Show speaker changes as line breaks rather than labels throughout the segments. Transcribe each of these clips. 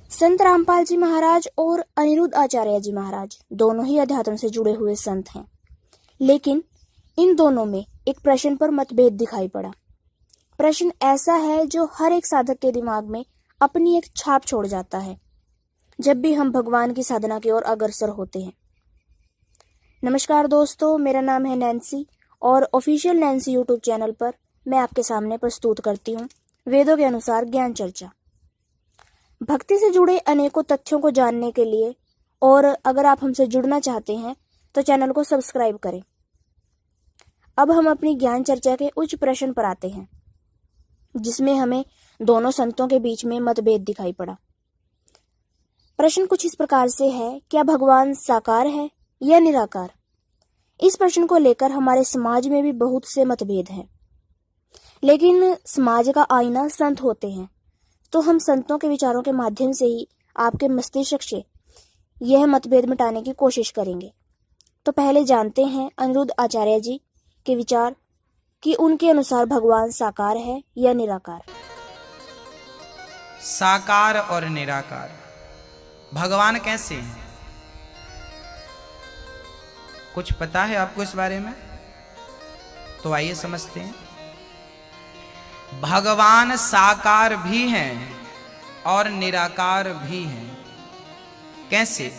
संत रामपाल जी महाराज और अनिरुद्ध आचार्य जी महाराज दोनों ही अध्यात्म से जुड़े हुए संत हैं, लेकिन इन दोनों में एक प्रश्न पर मतभेद दिखाई पड़ा। प्रश्न ऐसा है जो हर एक साधक के दिमाग में अपनी एक छाप छोड़ जाता है जब भी हम भगवान की साधना की ओर अग्रसर होते हैं। नमस्कार दोस्तों, मेरा नाम है नैन्सी और ऑफिशियल नैन्सी यूट्यूब चैनल पर मैं आपके सामने प्रस्तुत करती हूँ वेदों के अनुसार ज्ञान चर्चा। भक्ति से जुड़े अनेकों तथ्यों को जानने के लिए और अगर आप हमसे जुड़ना चाहते हैं तो चैनल को सब्सक्राइब करें। अब हम अपनी ज्ञान चर्चा के उच्च प्रश्न पर आते हैं, जिसमें हमें दोनों संतों के बीच में मतभेद दिखाई पड़ा। प्रश्न कुछ इस प्रकार से है, क्या भगवान साकार है या निराकार? इस प्रश्न को लेकर हमारे समाज में भी बहुत से मतभेद हैं, लेकिन समाज का आईना संत होते हैं, तो हम संतों के विचारों के माध्यम से ही आपके मस्तिष्क से यह मतभेद मिटाने की कोशिश करेंगे। तो पहले जानते हैं अनिरुद्ध आचार्य जी के विचार कि उनके अनुसार भगवान साकार है या निराकार।
साकार और निराकार भगवान कैसे हैं? कुछ पता है आपको इस बारे में? तो आइए समझते हैं। भगवान साकार भी हैं और निराकार भी हैं। कैसे?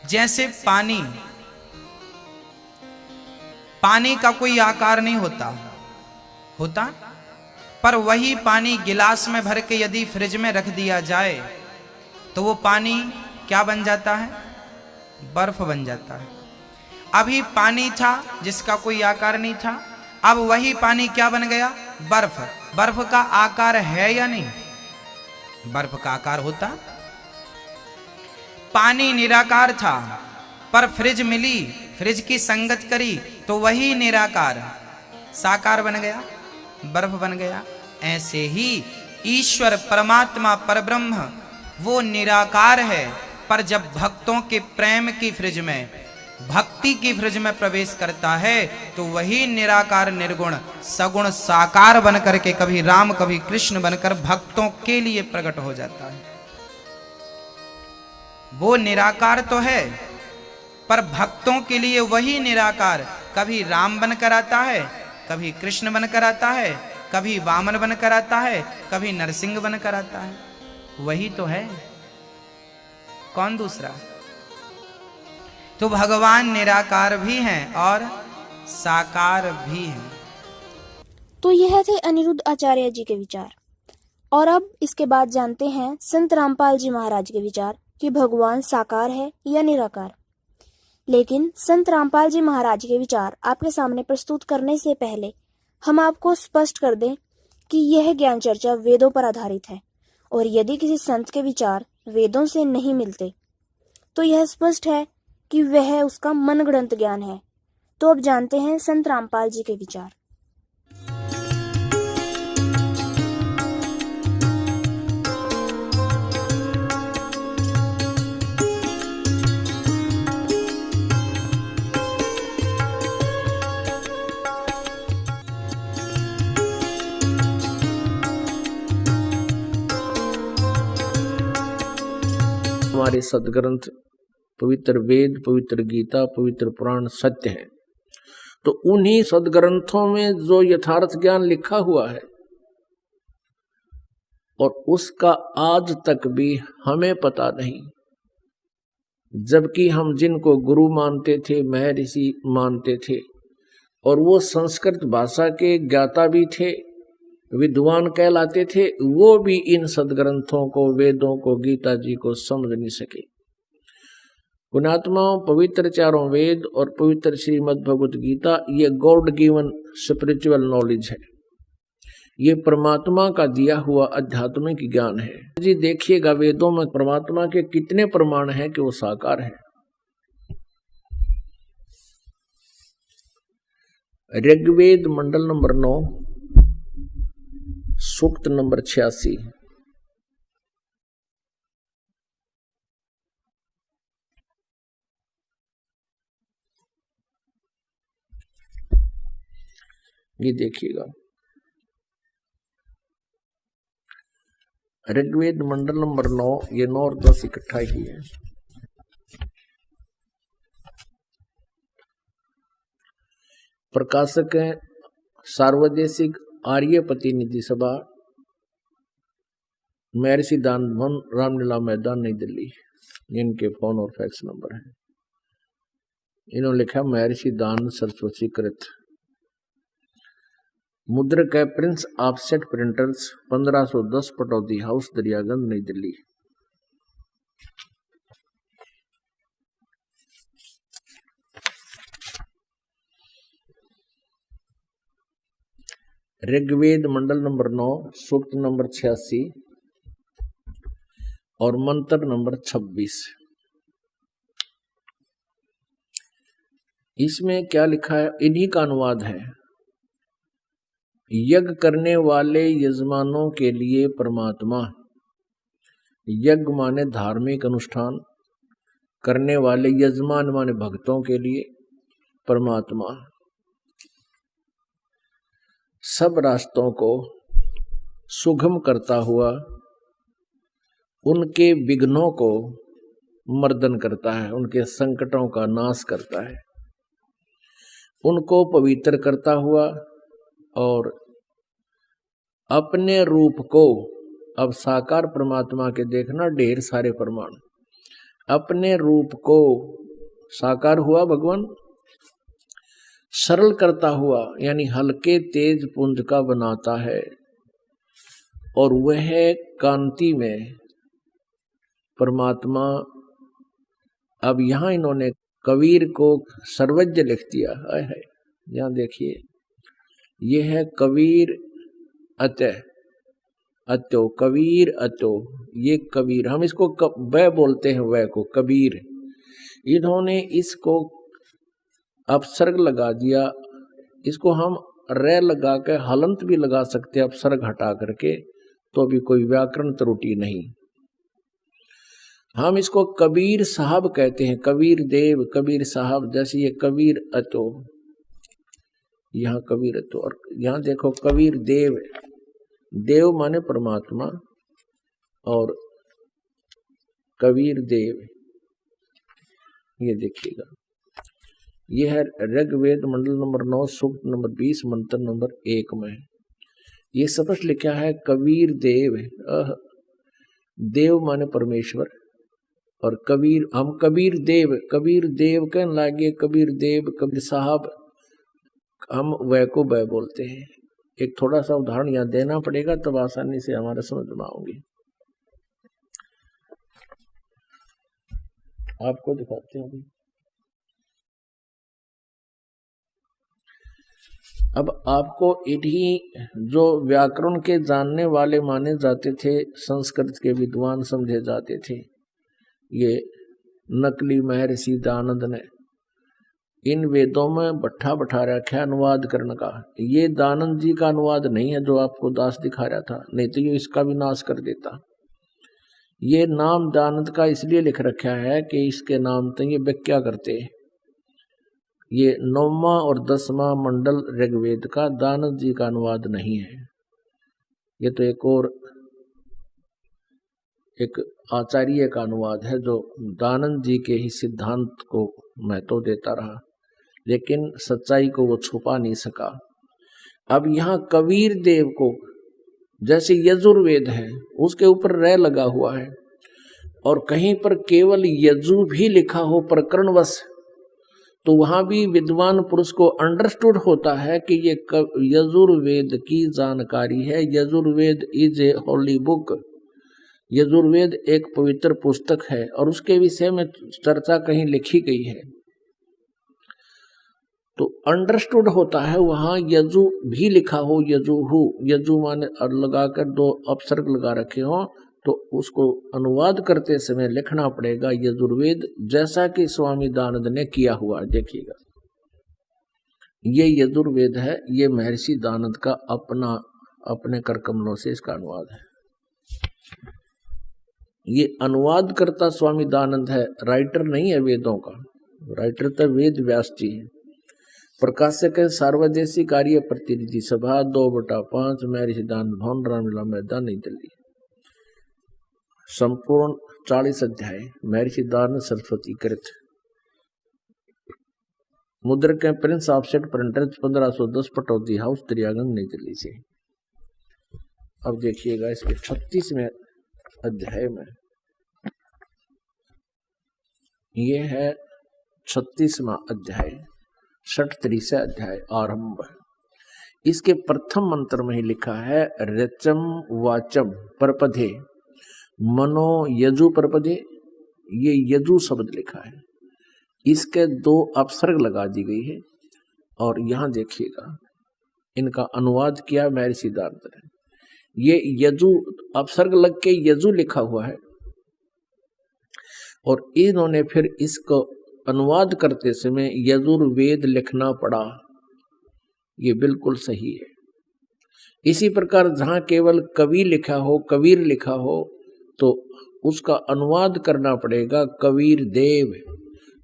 जैसे पानी का कोई आकार नहीं होता, पर वही पानी गिलास में भर के यदि फ्रिज में रख दिया जाए तो वो पानी क्या बन जाता है? बर्फ बन जाता है। अभी पानी था जिसका कोई आकार नहीं था, अब वही पानी क्या बन गया? बर्फ। बर्फ का आकार है या नहीं? बर्फ का आकार होता। पानी निराकार था, पर फ्रिज मिली, फ्रिज की संगत करी तो वही निराकार साकार बन गया, बर्फ बन गया। ऐसे ही ईश्वर परमात्मा परब्रह्म वो निराकार है, पर जब भक्तों के प्रेम की फ्रिज में, भक्ति की फ्रिज में प्रवेश करता है तो वही निराकार निर्गुण सगुण साकार बनकर के कभी राम कभी कृष्ण बनकर भक्तों के लिए प्रकट हो जाता है। वो निराकार तो है, पर भक्तों के लिए वही निराकार कभी राम बनकर आता है, कभी कृष्ण बनकर आता है, कभी वामन बनकर आता है, कभी नरसिंह बनकर आता है। वही तो है, कौन दूसरा? तो भगवान निराकार भी हैं और साकार भी हैं।
तो यह थे अनिरुद्ध आचार्य जी के विचार। और अब इसके बाद जानते हैं संत रामपाल जी महाराज के विचार कि भगवान साकार है या निराकार। लेकिन संत रामपाल जी महाराज के विचार आपके सामने प्रस्तुत करने से पहले हम आपको स्पष्ट कर दें कि यह ज्ञान चर्चा वेदों पर आधारित है, और यदि किसी संत के विचार वेदों से नहीं मिलते तो यह स्पष्ट है कि वह उसका मनगढ़ंत ज्ञान है। तो अब जानते हैं संत रामपाल जी के विचार।
हमारे सदग्रंथ पवित्र वेद, पवित्र गीता, पवित्र पुराण सत्य हैं, तो उन्हीं सदग्रंथों में जो यथार्थ ज्ञान लिखा हुआ है और उसका आज तक भी हमें पता नहीं, जबकि हम जिनको गुरु मानते थे, महर्षि मानते थे, और वो संस्कृत भाषा के ज्ञाता भी थे, विद्वान कहलाते थे, वो भी इन सदग्रंथों को, वेदों को, गीता जी को समझ नहीं सके। पुण्यात्माओं, पवित्र चारों वेद और पवित्र श्रीमद् भगवत गीता ये गॉड गिवन स्पिरिचुअल नॉलेज है। ये परमात्मा का दिया हुआ आध्यात्मिक ज्ञान है। जी देखिएगा, वेदों में परमात्मा के कितने प्रमाण हैं कि वो साकार है। ऋग्वेद मंडल नंबर 9 सूक्त नंबर 86। ये देखिएगा, ऋग्वेद मंडल नंबर 9, ये 9 और 10 इकट्ठा ही है। प्रकाशक है सार्वदेशिक आर्य प्रतिनिधि सभा, महर्षि दानंद भवन, रामलीला मैदान, नई दिल्ली। इनके फोन और फैक्स नंबर है। इन्होंने लिखा महर्षि दानंद सरस्वती कृत। मुद्रक है Prince offset printers, 1510 Pataudi house, Daryaganj, नई दिल्ली। ऋग्वेद मंडल नंबर 9, सूक्त नंबर 86 और मंत्र नंबर 26। इसमें क्या लिखा है, इन्हीं का अनुवाद है। यज्ञ करने वाले यजमानों के लिए परमात्मा, यज्ञ माने धार्मिक अनुष्ठान करने वाले, यजमान माने भक्तों के लिए परमात्मा सब रास्तों को सुगम करता हुआ उनके विघ्नों को मर्दन करता है, उनके संकटों का नाश करता है, उनको पवित्र करता हुआ और अपने रूप को, अब साकार परमात्मा के देखना ढेर सारे प्रमाण, अपने रूप को साकार हुआ भगवान, सरल करता हुआ यानी हल्के तेज पुंज का बनाता है, और वह कांति में परमात्मा। अब यहां इन्होंने कबीर को सर्वज्ञ लिख दिया है। यहां देखिए, यह है कबीर अतो, कबीर अतो, ये कबीर, हम इसको वह बोलते हैं, वह को कबीर। इन्होंने इसको अपसर्ग लगा दिया, इसको हम रे लगा के हलंत भी लगा सकते हैं, अपसर्ग हटा करके, तो भी कोई व्याकरण त्रुटि नहीं। हम इसको कबीर साहब कहते हैं, कबीर देव, कबीर साहब, जैसे ये कबीर अतो, यहाँ कबीर अतो, और यहाँ देखो कबीर देव, देव माने परमात्मा और कबीर देव, ये देखिएगा, ये है ऋग्वेद मंडल नंबर 9, सूक्त नंबर 20, मंत्र नंबर 1 में ये स्पष्ट लिखा है कबीर देव। देव माने परमेश्वर और कबीर, हम कबीर देव कहने लगे, कबीर देव, कबीर साहब, हम वह को वह बोलते हैं। एक थोड़ा सा उदाहरण यहाँ देना पड़ेगा, तब आसानी से हमारे समझ में आऊंगी। आपको दिखाते हैं अभी। अब आपको इन्हीं जो व्याकरण के जानने वाले माने जाते थे, संस्कृत के विद्वान समझे जाते थे, ये नकली महर्षि दानंद ने इन वेदों में भट्ठा बैठा रखा है अनुवाद करने का। ये दानंद जी का अनुवाद नहीं है जो आपको दास दिखा रहा था, नहीं तो ये इसका भी नाश कर देता। ये नाम दानंद का इसलिए लिख रखा है कि इसके नाम तो ये व्याख्या करते हैं। ये 9वां और 10वां मंडल ऋग्वेद का दानंद जी का अनुवाद नहीं है। ये तो एक आचार्य का अनुवाद है जो दानंद जी के ही सिद्धांत को महत्व देता रहा, लेकिन सच्चाई को वो छुपा नहीं सका। अब यहाँ कबीर देव को, जैसे यजुर्वेद है उसके ऊपर रे लगा हुआ है, और कहीं पर केवल यजु भी लिखा हो प्रकरणवश, तो वहां भी विद्वान पुरुष को अंडरस्टूड होता है कि ये यजुर्वेद की जानकारी है। Yajurveda is a Holi book, Yajurveda एक पवित्र पुस्तक है और उसके विषय में चर्चा कहीं लिखी गई है, तो अंडरस्टूड होता है। वहां यजु भी लिखा हो, यजुहु, यजु माने लगाकर 2 अपसर्ग लगा रखे हो, तो उसको अनुवाद करते समय लिखना पड़ेगा यजुर्वेद, जैसा कि स्वामी दानंद ने किया हुआ। देखिएगा, ये यजुर्वेद है, ये महर्षि दानंद का अपने कर कमलों से इसका अनुवाद है। ये अनुवाद करता स्वामी दानंद है, राइटर नहीं है वेदों का, राइटर तो वेद व्यास जी है। प्रकाशक है सार्वदेशिक आर्य प्रतिनिधि सभा, 2/5, महर्षि दानंद भवन, रामलीला मैदान, नई दिल्ली। संपूर्ण 40 अध्याय महर्षि दान सरस्वती कृत। मुद्रक के Prince offset printers 1510 Pataudi house Triyaganj नई दिल्ली से। अब देखिएगा इसके 36वें अध्याय में, ये है 36वां अध्याय, 37 अध्याय आरंभ। इसके प्रथम मंत्र में ही लिखा है रचम वाचम परपधे मनो यजु परपधे, ये यजु शब्द लिखा है। इसके 2 अपसर्ग लगा दी गई है और यहां देखिएगा इनका अनुवाद किया महर्षि दार्द ने। ये यजु अपसर्ग लग के यजु लिखा हुआ है और इन्होंने फिर इसको अनुवाद करते समय यजुर्वेद लिखना पड़ा। ये बिल्कुल सही है। इसी प्रकार जहां केवल कवि लिखा हो, कबीर लिखा हो, तो उसका अनुवाद करना पड़ेगा कबीर देव,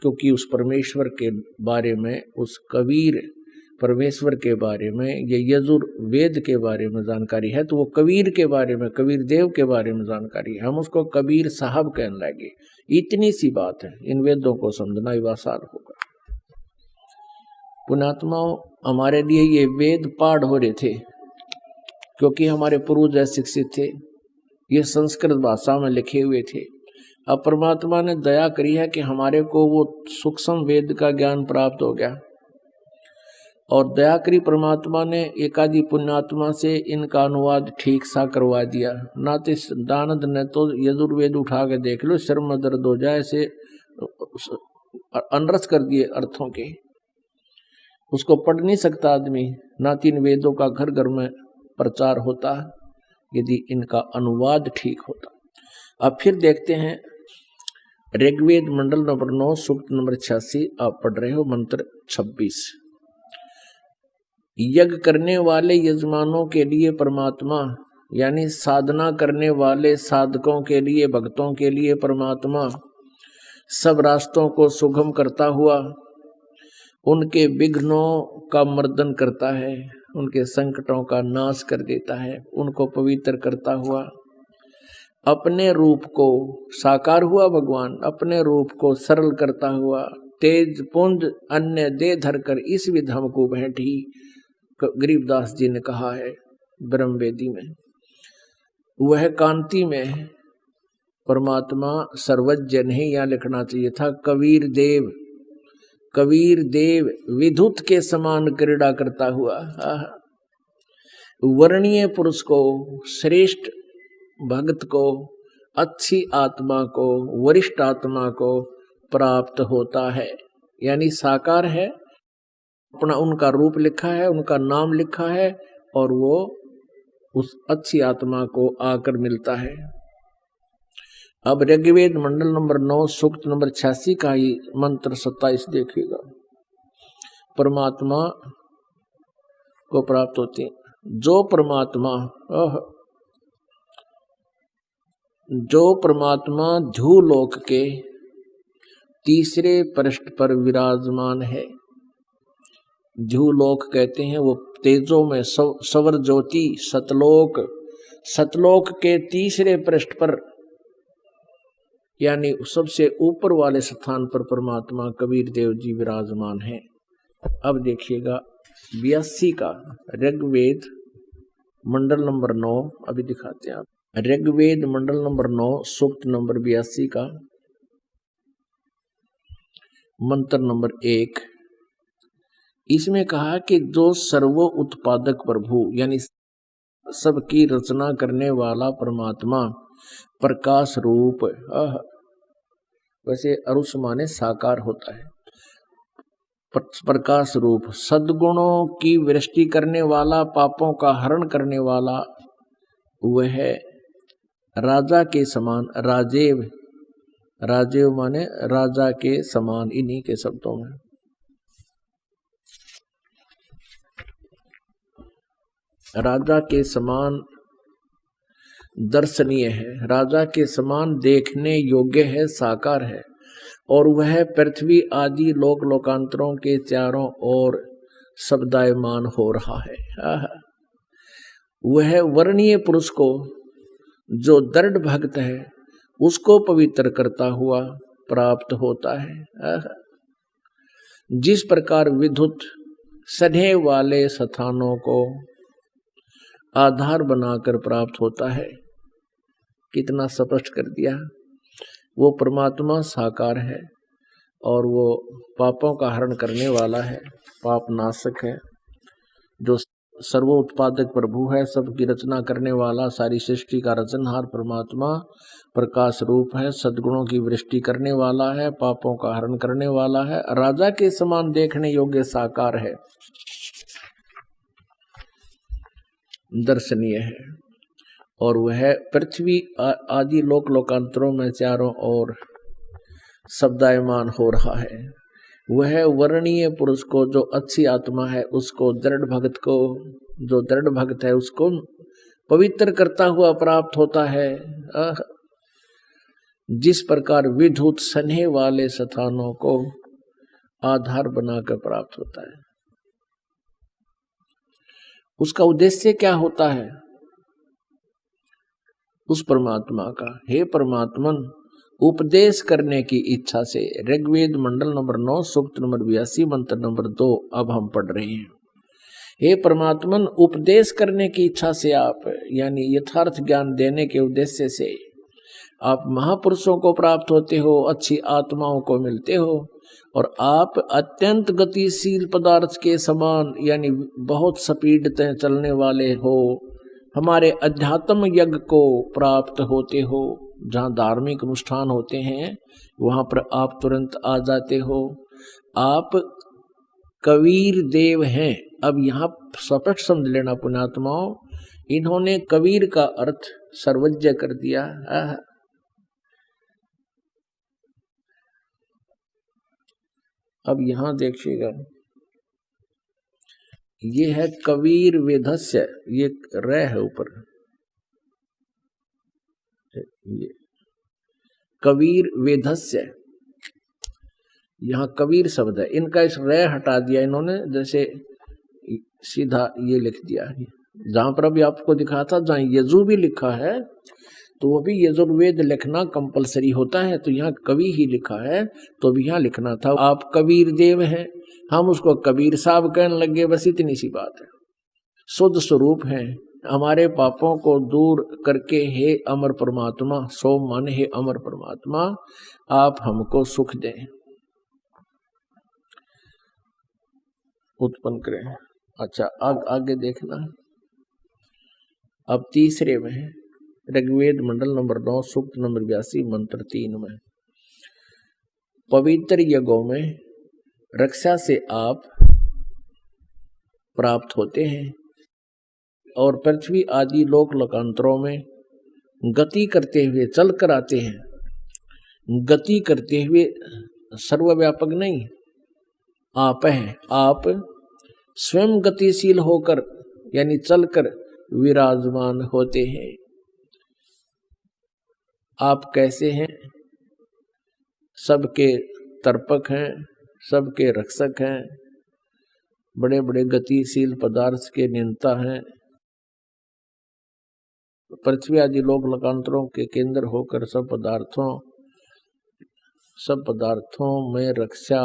क्योंकि उस परमेश्वर के बारे में, उस कबीर परमेश्वर के बारे में, ये यजुर्वेद के बारे में जानकारी है, तो वो कबीर के बारे में, कबीर देव के बारे में जानकारी है। हम उसको कबीर साहब कहने लगे। इतनी सी बात है, इन वेदों को समझना ही आसान होगा। पुण्यात्माओं, हमारे लिए ये वेद पाठ हो रहे थे क्योंकि हमारे पूर्वज शिक्षित थे, ये संस्कृत भाषा में लिखे हुए थे। अब परमात्मा ने दया करी है कि हमारे को वो सूक्ष्म वेद का ज्ञान प्राप्त हो गया और दया करी परमात्मा ने एकादि पुण्यात्मा से इनका अनुवाद ठीक सा करवा दिया। नाते दानद ने तो यजुर्वेद उठा के देख लो, सिर में दर्द हो जाए से अनरस कर दिए अर्थों के, उसको पढ़ नहीं सकता आदमी। ना 3 वेदों का घर घर में प्रचार होता यदि इनका अनुवाद ठीक होता। अब फिर देखते हैं ऋग्वेद मंडल नंबर 9 सूक्त नंबर 86, आप पढ़ रहे हो मंत्र 26। यज्ञ करने वाले यजमानों के लिए परमात्मा, यानी साधना करने वाले साधकों के लिए, भक्तों के लिए परमात्मा सब रास्तों को सुगम करता हुआ उनके विघ्नों का मर्दन करता है, उनके संकटों का नाश कर देता है, उनको पवित्र करता हुआ अपने रूप को, साकार हुआ भगवान, अपने रूप को सरल करता हुआ तेज पुंज अन्य दे धरकर इस विध हमको बैठी, गरीबदास जी ने कहा है ब्रह्मवेदी में। वह कांति में परमात्मा सर्वज्ञ नहीं, यहाँ लिखना चाहिए था कबीर देव। कबीर देव विद्युत के समान क्रीड़ा करता हुआ वर्णीय पुरुष को, श्रेष्ठ भक्त को, अच्छी आत्मा को, वरिष्ठ आत्मा को प्राप्त होता है, यानी साकार है। अपना उनका रूप लिखा है, उनका नाम लिखा है और वो उस अच्छी आत्मा को आकर मिलता है। अब ऋग्वेद मंडल नंबर 9 सूक्त नंबर 86 का ही मंत्र 27 देखिएगा। परमात्मा को प्राप्त होती है जो परमात्मा ध्रुवलोक के तीसरे पृष्ठ पर विराजमान है। ध्रुवलोक कहते हैं वो तेजों में सवर ज्योति सतलोक, सतलोक के तीसरे पृष्ठ पर, यानी सबसे ऊपर वाले स्थान पर परमात्मा कबीर देव जी विराजमान हैं। अब देखिएगा 82 का ऋग्वेद मंडल नंबर 9, अभी दिखाते हैं आप। ऋग्वेद मंडल नंबर 9 सूक्त नंबर 82 का मंत्र नंबर 1। इसमें कहा कि जो सर्व उत्पादक प्रभु, यानी सबकी रचना करने वाला परमात्मा प्रकाश रूप, वैसे अरुष माने साकार होता है, प्रकाश रूप सद्गुणों की वृष्टि करने वाला, पापों का हरण करने वाला, वह राजा के समान, राजेव, राजेव माने राजा के समान, इन्हीं के शब्दों में राजा के समान दर्शनीय है, राजा के समान देखने योग्य है, साकार है और वह पृथ्वी आदि लोक लोकांतरों के चारों ओर शब्दायमान हो रहा है। वह वर्णीय पुरुष को, जो दृढ़ भक्त है, उसको पवित्र करता हुआ प्राप्त होता है। जिस प्रकार विद्युत सने वाले स्थानों को आधार बनाकर प्राप्त होता है, कितना स्पष्ट कर दिया। वो परमात्मा साकार है और वो पापों का हरण करने वाला है, पाप नाशक है, जो सर्वोत्पादक प्रभु है, सबकी रचना करने वाला, सारी सृष्टि का रचनहार परमात्मा प्रकाश रूप है, सद्गुणों की वृष्टि करने वाला है, पापों का हरण करने वाला है, राजा के समान देखने योग्य साकार है, दर्शनीय है। और वह पृथ्वी आदि लोक लोकांतरों में चारों ओर शब्दायमान हो रहा है। वह वर्णीय पुरुष को, जो अच्छी आत्मा है, उसको, दृढ़ भक्त को, जो दृढ़ भक्त है उसको पवित्र करता हुआ प्राप्त होता है। जिस प्रकार विद्युत सने वाले स्थानों को आधार बनाकर प्राप्त होता है। उसका उद्देश्य क्या होता है उस परमात्मा का? हे परमात्मन, उपदेश करने की इच्छा से, ऋग्वेद मंडल नंबर 9 सूक्त नंबर 82 मंत्र नंबर 2 अब हम पढ़ रहे हैं। हे परमात्मन, उपदेश करने की इच्छा से आप, यानी यथार्थ ज्ञान देने के उद्देश्य से आप महापुरुषों को प्राप्त होते हो, अच्छी आत्माओं को मिलते हो, और आप अत्यंत गतिशील पदार्थ के समान, यानी बहुत स्पीड से चलने वाले हो, हमारे अध्यात्म यज्ञ को प्राप्त होते हो। जहाँ धार्मिक अनुष्ठान होते हैं वहाँ पर आप तुरंत आ जाते हो। आप कबीर देव हैं। अब यहाँ स्पष्ट समझ लेना पुण्यात्माओं, इन्होंने कबीर का अर्थ सर्वज्ञ कर दिया। अब यहाँ देखिएगा, ये है कबीर वेदस्य, ये रे है ऊपर, ये कबीर वेदस्य, यहाँ कबीर शब्द है, इनका इस रे हटा दिया इन्होंने, जैसे सीधा ये लिख दिया। जहां पर अभी आपको दिखा था, जहाँ यजु भी लिखा है तो वो भी यजुर्वेद लिखना कंपलसरी होता है, तो यहाँ कवि ही लिखा है तो भी यहाँ लिखना था। आप कबीर देव हैं, हम उसको कबीर साहब कहने लगे, बस इतनी सी बात है। शुद्ध स्वरूप हैं, हमारे पापों को दूर करके हे अमर परमात्मा, सो मन हे अमर परमात्मा, आप हमको सुख दें, उत्पन्न करें। अच्छा, आगे देखना। अब तीसरे में है, ऋग्वेद मंडल नंबर 9 सूक्त नंबर 82 मंत्र 3 में, पवित्र यज्ञों में रक्षा से आप प्राप्त होते हैं और पृथ्वी आदि लोक लोकांतरों में गति करते हुए चल कर आते हैं। गति करते हुए सर्वव्यापक नहीं, आप हैं। आप स्वयं गतिशील होकर, यानी चलकर विराजमान होते हैं। आप कैसे हैं? सबके तर्पक हैं, सबके रक्षक हैं, बड़े बड़े गतिशील पदार्थ के नियंता हैं, पृथ्वी आदि लोक लोकांतरों के केंद्र होकर सब पदार्थों में रक्षा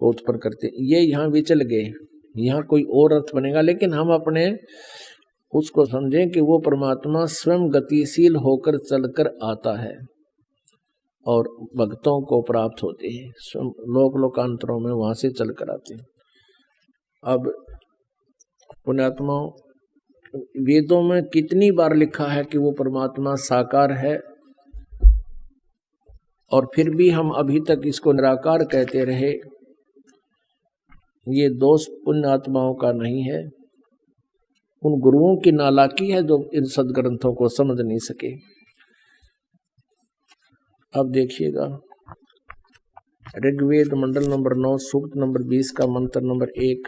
उत्पन्न करते। ये यहाँ विचल गए, यहाँ कोई और अर्थ बनेगा, लेकिन हम अपने उसको समझें कि वो परमात्मा स्वयं गतिशील होकर चलकर आता है और भक्तों को प्राप्त होते हैं, लोक लोकांतरों में वहां से चलकर आते हैं। अब पुण्यात्माओं, वेदों में कितनी बार लिखा है कि वो परमात्मा साकार है, और फिर भी हम अभी तक इसको निराकार कहते रहे। ये दोष पुण्यात्माओं का नहीं है, उन गुरुओं की नालायकी है जो इन सदग्रंथों को समझ नहीं सके। अब देखिएगा, ऋग्वेद मंडल नंबर 9 सूक्त नंबर 20 का मंत्र नंबर 1,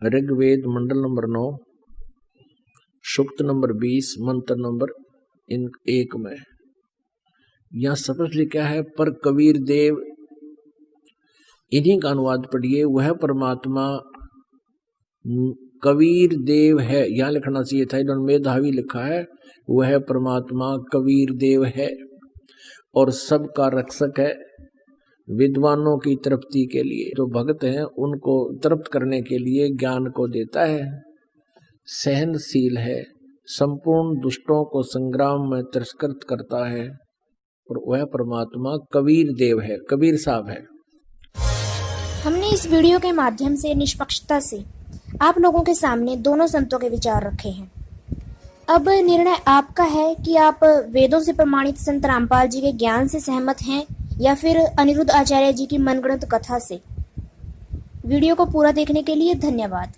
ऋग्वेद मंडल नंबर 9 सूक्त नंबर 20 मंत्र नंबर 1 में यह स्पष्ट लिखा है, पर कबीर देव, इन्हीं का अनुवाद पढ़िए, वह परमात्मा कबीर देव है, यहाँ लिखना चाहिए था, इन्होंने मेधावी लिखा है। वह परमात्मा कबीर देव है और सबका रक्षक है, विद्वानों की तृप्ति के लिए, जो भक्त हैं उनको तृप्त करने के लिए ज्ञान को देता है, सहनशील है, संपूर्ण दुष्टों को संग्राम में तिरस्कृत करता है, और वह परमात्मा कबीर देव है, कबीर साहब है।
हमने इस वीडियो के माध्यम से निष्पक्षता से आप लोगों के सामने दोनों संतों के विचार रखे हैं। अब निर्णय आपका है कि आप वेदों से प्रमाणित संत रामपाल जी के ज्ञान से सहमत हैं या फिर अनिरुद्ध आचार्य जी की मनगढ़ंत कथा से। वीडियो को पूरा देखने के लिए धन्यवाद।